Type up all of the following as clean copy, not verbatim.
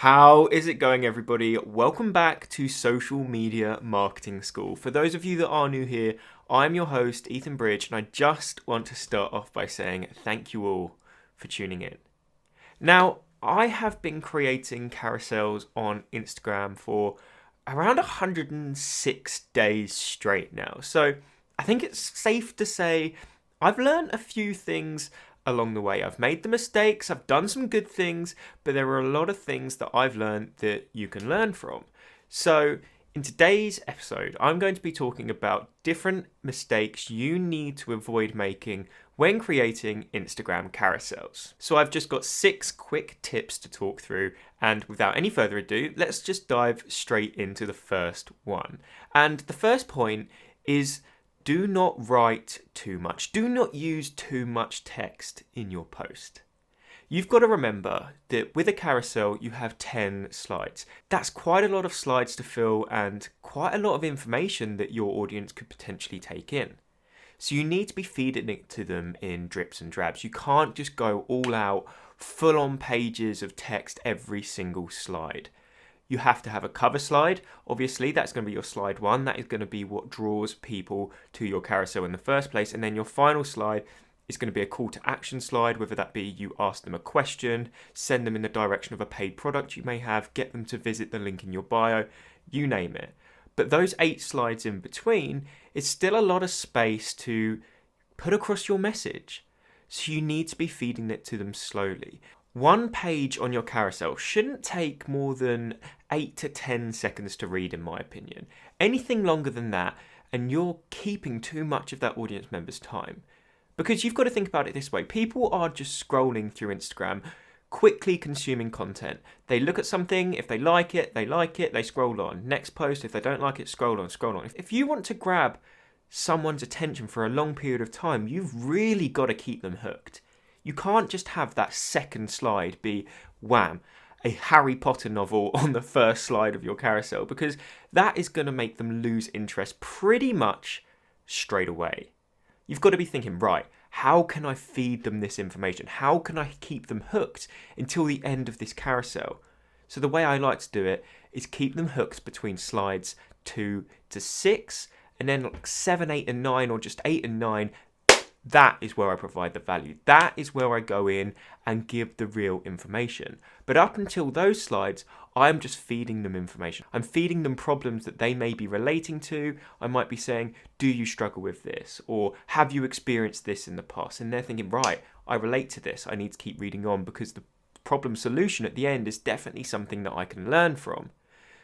How is it going, everybody? Welcome back to Social Media Marketing School. For those of you that are new here, I'm your host, Ethan Bridge, and I just want to start off by saying thank you all for tuning in. Now, I have been creating carousels on Instagram for around 106 days straight now. So I think it's safe to say I've learned a few things along the way. I've made the mistakes, I've done some good things, but there are a lot of things that I've learned that you can learn from. So in today's episode, I'm going to be talking about different mistakes you need to avoid making when creating Instagram carousels. So I've just got 6 quick tips to talk through, and without any further ado, let's just dive straight into the first one. And the first point is do not write too much. Do not use too much text in your post. You've got to remember that with a carousel, you have 10 slides. That's quite a lot of slides to fill and quite a lot of information that your audience could potentially take in. So you need to be feeding it to them in drips and drabs. You can't just go all out, full on pages of text every single slide. You have to have a cover slide. Obviously, that's going to be your slide 1. That is going to be what draws people to your carousel in the first place. And then your final slide is going to be a call to action slide, whether that be you ask them a question, send them in the direction of a paid product you may have, get them to visit the link in your bio, you name it. But those 8 slides in between is still a lot of space to put across your message. So you need to be feeding it to them slowly. One page on your carousel shouldn't take more than 8 to 10 seconds to read, in my opinion. Anything longer than that, and you're keeping too much of that audience member's time. Because you've got to think about it this way. People are just scrolling through Instagram, quickly consuming content. They look at something, if they like it, they scroll on. Next post, if they don't like it, scroll on. If you want to grab someone's attention for a long period of time, you've really got to keep them hooked. You can't just have that second slide be, wham, a Harry Potter novel on the first slide of your carousel, because that is going to make them lose interest pretty much straight away. You've got to be thinking, right, how can I feed them this information? How can I keep them hooked until the end of this carousel? So the way I like to do it is keep them hooked between slides 2 to 6, and then like 7, 8, and 9, or just 8 and 9. That is where I provide the value. That is where I go in and give the real information. But up until those slides, I'm just feeding them information. I'm feeding them problems that they may be relating to. I might be saying, do you struggle with this? Or have you experienced this in the past? And they're thinking, right, I relate to this. I need to keep reading on because the problem solution at the end is definitely something that I can learn from.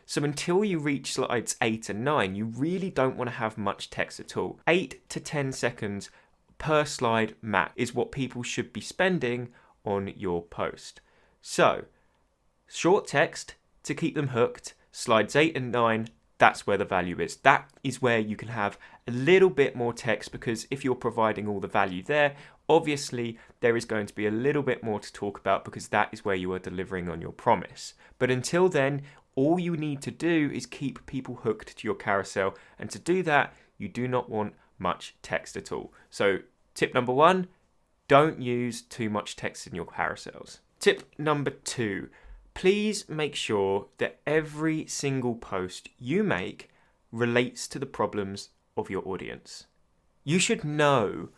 So until you reach slides 8 and 9, you really don't want to have much text at all. 8 to 10 seconds per slide max is what people should be spending on your post. So, short text to keep them hooked, slides 8 and 9, that's where the value is. That is where you can have a little bit more text, because if you're providing all the value there, obviously there is going to be a little bit more to talk about, because that is where you are delivering on your promise. But until then, all you need to do is keep people hooked to your carousel, and to do that, you do not want much text at all. So tip number 1, don't use too much text in your carousels. Tip number 2, please make sure that every single post you make relates to the problems of your audience. You should know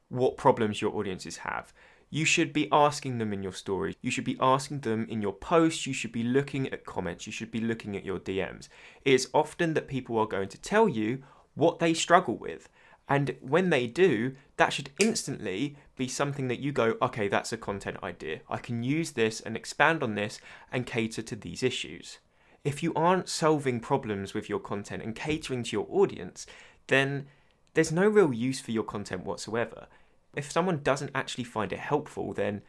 what problems your audiences have. You should be asking them in your stories. You should be asking them in your posts. You should be looking at comments. You should be looking at your DMs. It's often that people are going to tell you what they struggle with. And when they do, that should instantly be something that you go, okay, that's a content idea. I can use this and expand on this and cater to these issues. If you aren't solving problems with your content and catering to your audience, then there's no real use for your content whatsoever. If someone doesn't actually find it helpful, then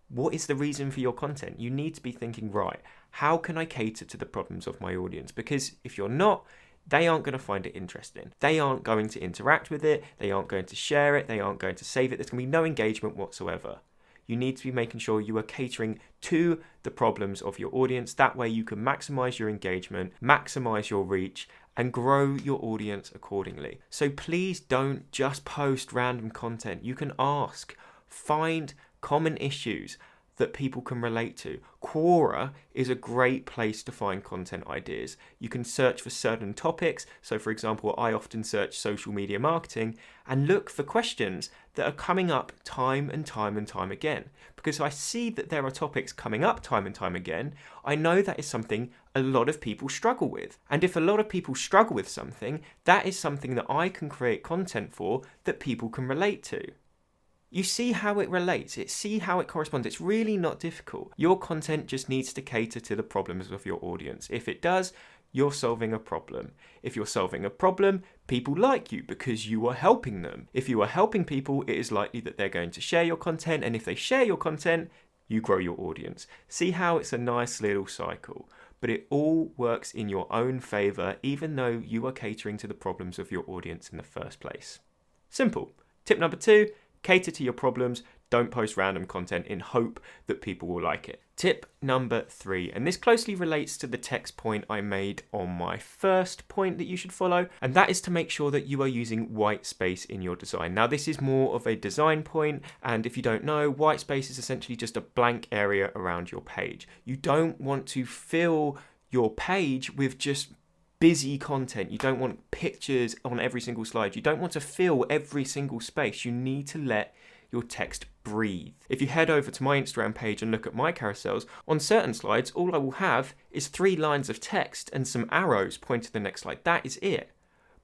what is the reason for your content? You need to be thinking, right, how can I cater to the problems of my audience? Because if you're not, they aren't going to find it interesting. They aren't going to interact with it. They aren't going to share it. They aren't going to save it. There's going to be no engagement whatsoever. You need to be making sure you are catering to the problems of your audience. That way you can maximize your engagement, maximize your reach, and grow your audience accordingly. So please don't just post random content. You can ask, find common issues, that people can relate to. Quora is a great place to find content ideas. You can search for certain topics. So for example, I often search social media marketing and look for questions that are coming up time and time and time again. Because I see that there are topics coming up time and time again, I know that is something a lot of people struggle with. And if a lot of people struggle with something, that is something that I can create content for that people can relate to. You see how it relates, see how it corresponds. It's really not difficult. Your content just needs to cater to the problems of your audience. If it does, you're solving a problem. If you're solving a problem, people like you because you are helping them. If you are helping people, it is likely that they're going to share your content, and if they share your content, you grow your audience. See how it's a nice little cycle. But it all works in your own favour, even though you are catering to the problems of your audience in the first place. Simple. Tip number 2, cater to your problems. Don't post random content in hope that people will like it. Tip number 3, and this closely relates to the text point I made on my first point that you should follow, and that is to make sure that you are using white space in your design. Now, this is more of a design point, and if you don't know, white space is essentially just a blank area around your page. You don't want to fill your page with just busy content. You don't want pictures on every single slide. You don't want to fill every single space. You need to let your text breathe. If you head over to my Instagram page and look at my carousels, on certain slides, all I will have is 3 lines of text and some arrows pointing to the next slide. That is it.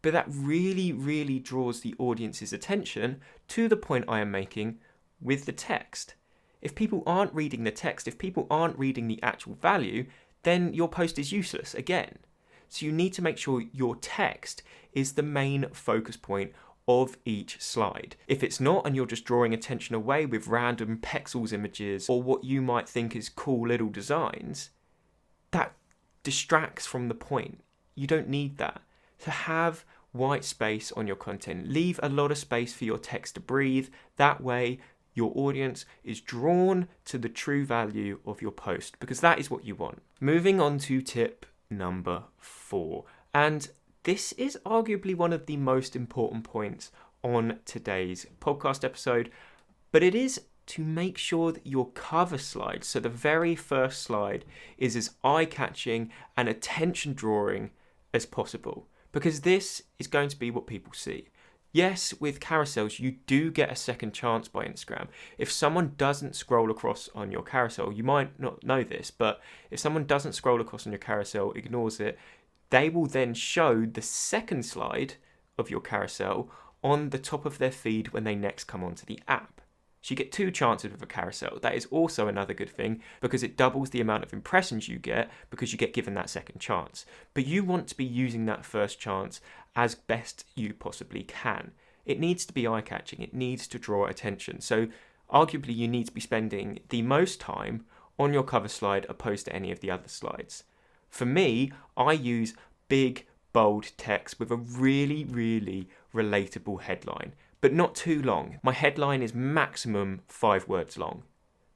But that really, really draws the audience's attention to the point I am making with the text. If people aren't reading the text, if people aren't reading the actual value, then your post is useless again. So you need to make sure your text is the main focus point of each slide. If it's not, and you're just drawing attention away with random pixels images or what you might think is cool little designs, that distracts from the point. You don't need that. So have white space on your content. Leave a lot of space for your text to breathe. That way, your audience is drawn to the true value of your post, because that is what you want. Moving on to tip number 4. And this is arguably one of the most important points on today's podcast episode, but it is to make sure that your cover slide, so the very first slide, is as eye-catching and attention-drawing as possible, because this is going to be what people see. Yes, with carousels, you do get a second chance by Instagram. If someone doesn't scroll across on your carousel, you might not know this, but if someone doesn't scroll across on your carousel, ignores it, they will then show the second slide of your carousel on the top of their feed when they next come onto the app. So you get 2 chances with a carousel. That is also another good thing, because it doubles the amount of impressions you get because you get given that second chance. But you want to be using that first chance as best you possibly can. It needs to be eye-catching. It needs to draw attention. So arguably you need to be spending the most time on your cover slide opposed to any of the other slides. For me, I use big, bold text with a really, really relatable headline, but not too long. My headline is maximum 5 words long,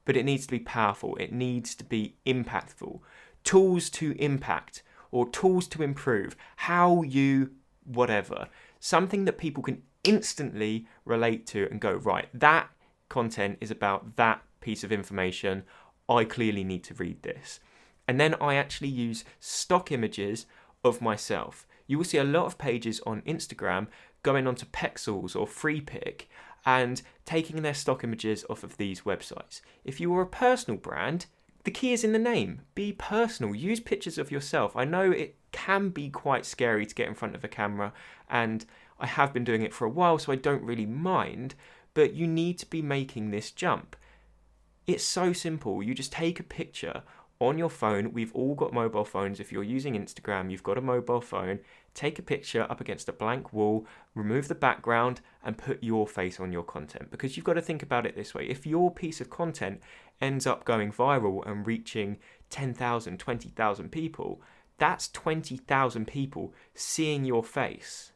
but it needs to be powerful. It needs to be impactful. Tools to impact, or tools to improve, how you, whatever. Something that people can instantly relate to and go, right, that content is about that piece of information. I clearly need to read this. And then I actually use stock images of myself. You will see a lot of pages on Instagram going onto Carousels or Freepik and taking their stock images off of these websites. If you are a personal brand, the key is in the name. Be personal. Use pictures of yourself. I know it can be quite scary to get in front of a camera, and I have been doing it for a while, so I don't really mind, but you need to be making this jump. It's so simple. You just take a picture on your phone. We've all got mobile phones. If you're using Instagram, you've got a mobile phone. Take a picture up against a blank wall, remove the background, and put your face on your content. Because you've got to think about it this way. If your piece of content ends up going viral and reaching 10,000, 20,000 people, that's 20,000 people seeing your face.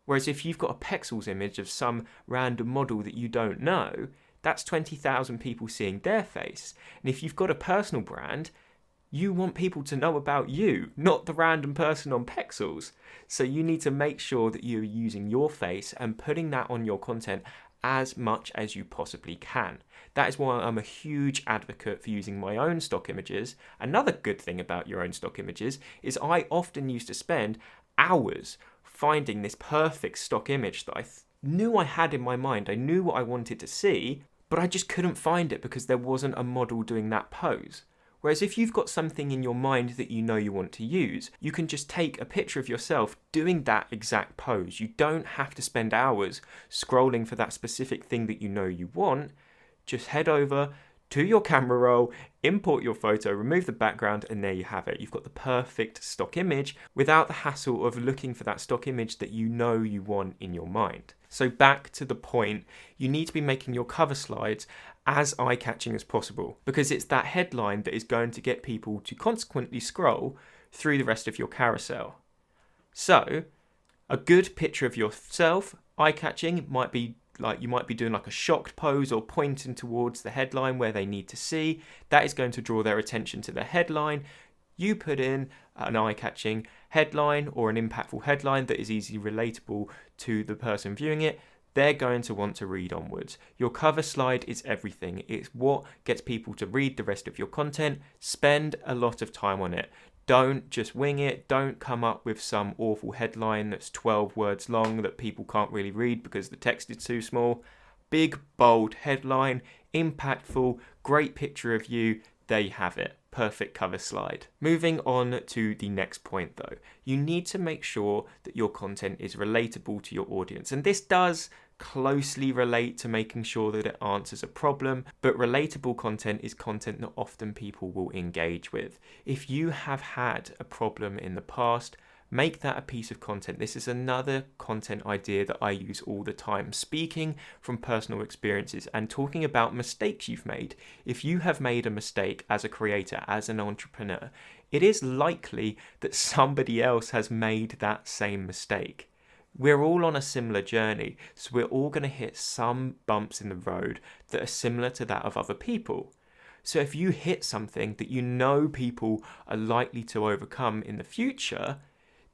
Whereas if you've got a Carousels image of some random model that you don't know, that's 20,000 people seeing their face. And if you've got a personal brand, you want people to know about you, not the random person on Carousels. So you need to make sure that you're using your face and putting that on your content as much as you possibly can. That is why I'm a huge advocate for using my own stock images. Another good thing about your own stock images is I often used to spend hours finding this perfect stock image that I knew I had in my mind. I knew what I wanted to see, but I just couldn't find it because there wasn't a model doing that pose. Whereas if you've got something in your mind that you know you want to use, you can just take a picture of yourself doing that exact pose. You don't have to spend hours scrolling for that specific thing that you know you want. Just head over to your camera roll, import your photo, remove the background, and there you have it. You've got the perfect stock image without the hassle of looking for that stock image that you know you want in your mind. So back to the point, you need to be making your cover slides as eye-catching as possible, because it's that headline that is going to get people to consequently scroll through the rest of your carousel. So a good picture of yourself, eye-catching, might be like you might be doing like a shocked pose or pointing towards the headline where they need to see. That is going to draw their attention to the headline. You put in an eye-catching headline or an impactful headline that is easily relatable to the person viewing it. They're going to want to read onwards. Your cover slide is everything. It's what gets people to read the rest of your content. Spend a lot of time on it. Don't just wing it. Don't come up with some awful headline that's 12 words long that people can't really read because the text is too small. Big, bold headline, impactful, great picture of you. There you have it. Perfect cover slide. Moving on to the next point though. You need to make sure that your content is relatable to your audience. And this does closely relate to making sure that it answers a problem, but relatable content is content that often people will engage with. If you have had a problem in the past, make that a piece of content. This is another content idea that I use all the time, speaking from personal experiences and talking about mistakes you've made. If you have made a mistake as a creator, as an entrepreneur, it is likely that somebody else has made that same mistake. We're all on a similar journey, so we're all going to hit some bumps in the road that are similar to that of other people. So if you hit something that you know people are likely to overcome in the future,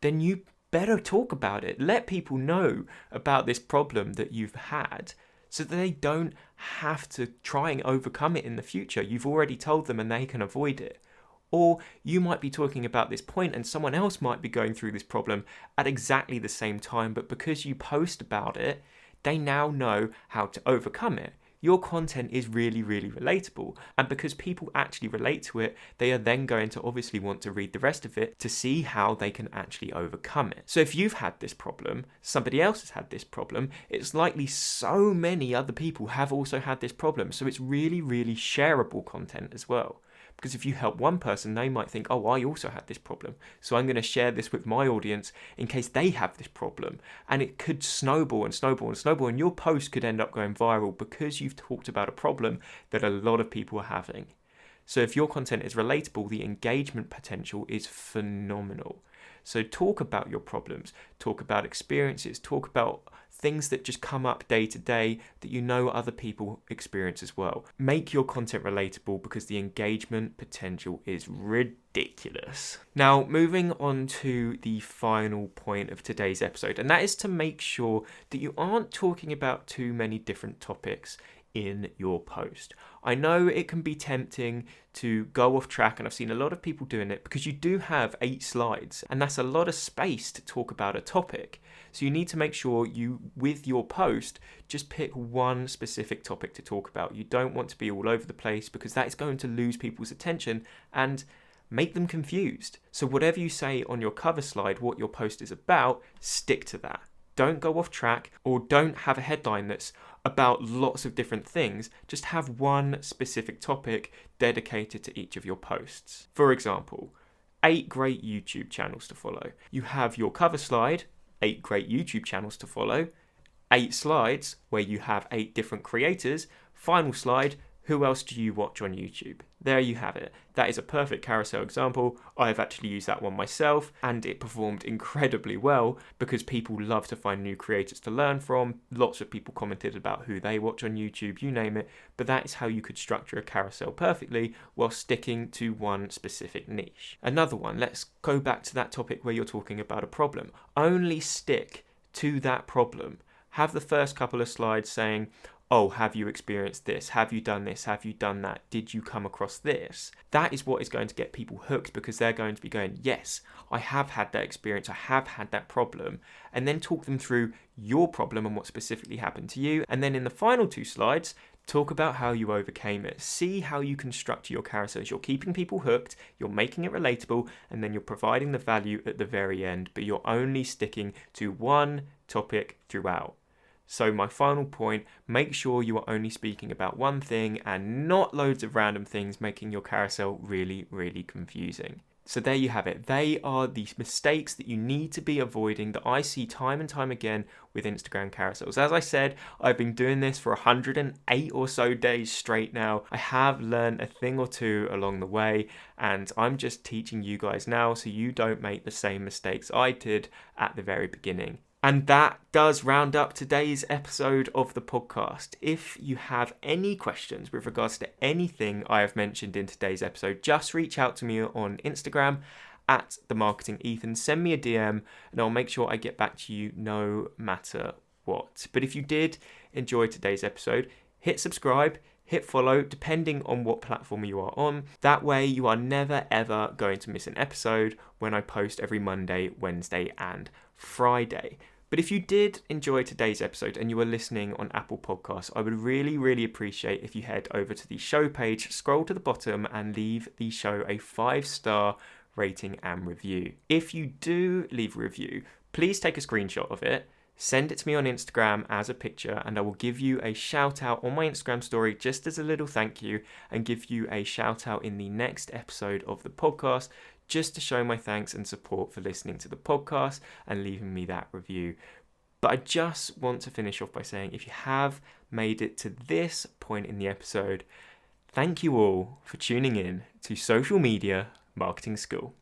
then you better talk about it. Let people know about this problem that you've had so that they don't have to try and overcome it in the future. You've already told them and they can avoid it. Or you might be talking about this point and someone else might be going through this problem at exactly the same time, but because you post about it, they now know how to overcome it. Your content is really, really relatable. And because people actually relate to it, they are then going to obviously want to read the rest of it to see how they can actually overcome it. So if you've had this problem, somebody else has had this problem, it's likely so many other people have also had this problem. So it's really, really shareable content as well. Because if you help one person, they might think, oh, I also had this problem, so I'm going to share this with my audience in case they have this problem. And it could snowball and snowball and snowball, and your post could end up going viral because you've talked about a problem that a lot of people are having. So if your content is relatable, the engagement potential is phenomenal. So talk about your problems, talk about experiences, talk about things that just come up day to day that you know other people experience as well. Make your content relatable because the engagement potential is ridiculous. Now, moving on to the final point of today's episode, and that is to make sure that you aren't talking about too many different topics in your post. I know it can be tempting to go off track, and I've seen a lot of people doing it because you do have 8 slides and that's a lot of space to talk about a topic. So you need to make sure you, with your post, just pick one specific topic to talk about. You don't want to be all over the place because that is going to lose people's attention and make them confused. So whatever you say on your cover slide, what your post is about, stick to that. Don't go off track, or don't have a headline that's about lots of different things. Just have one specific topic dedicated to each of your posts. For example, 8 great YouTube channels to follow. You have your cover slide, 8 great YouTube channels to follow, 8 slides where you have 8 different creators, final slide, who else do you watch on YouTube? There you have it. That is a perfect carousel example. I've actually used that one myself and it performed incredibly well because people love to find new creators to learn from. Lots of people commented about who they watch on YouTube, you name it. But that is how you could structure a carousel perfectly while sticking to one specific niche. Another one, let's go back to that topic where you're talking about a problem. Only stick to that problem. have the first couple of slides saying, oh, have you experienced this? Have you done this? Have you done that? Did you come across this? That is what is going to get people hooked, because they're going to be going, yes, I have had that experience. I have had that problem. And then talk them through your problem and what specifically happened to you. And then in the final 2 slides, talk about how you overcame it. See how you construct your carousels. You're keeping people hooked, you're making it relatable, and then you're providing the value at the very end, but you're only sticking to one topic throughout. So my final point, make sure you are only speaking about one thing and not loads of random things, making your carousel really, really confusing. So there you have it. They are the mistakes that you need to be avoiding that I see time and time again with Instagram carousels. As I said, I've been doing this for 108 or so days straight now. I have learned a thing or two along the way, and I'm just teaching you guys now so you don't make the same mistakes I did at the very beginning. And that does round up today's episode of the podcast. If you have any questions with regards to anything I have mentioned in today's episode, just reach out to me on Instagram at @themarketingethan. Send me a DM and I'll make sure I get back to you no matter what. But if you did enjoy today's episode, hit subscribe, hit follow, depending on what platform you are on. That way you are never ever going to miss an episode when I post every Monday, Wednesday and Friday. But if you did enjoy today's episode and you are listening on Apple Podcasts, I would really, really appreciate if you head over to the show page, scroll to the bottom and leave the show a 5-star rating and review. If you do leave a review, please take a screenshot of it, send it to me on Instagram as a picture, and I will give you a shout out on my Instagram story just as a little thank you, and give you a shout out in the next episode of the podcast, just to show my thanks and support for listening to the podcast and leaving me that review. But I just want to finish off by saying, if you have made it to this point in the episode, thank you all for tuning in to Social Media Marketing School.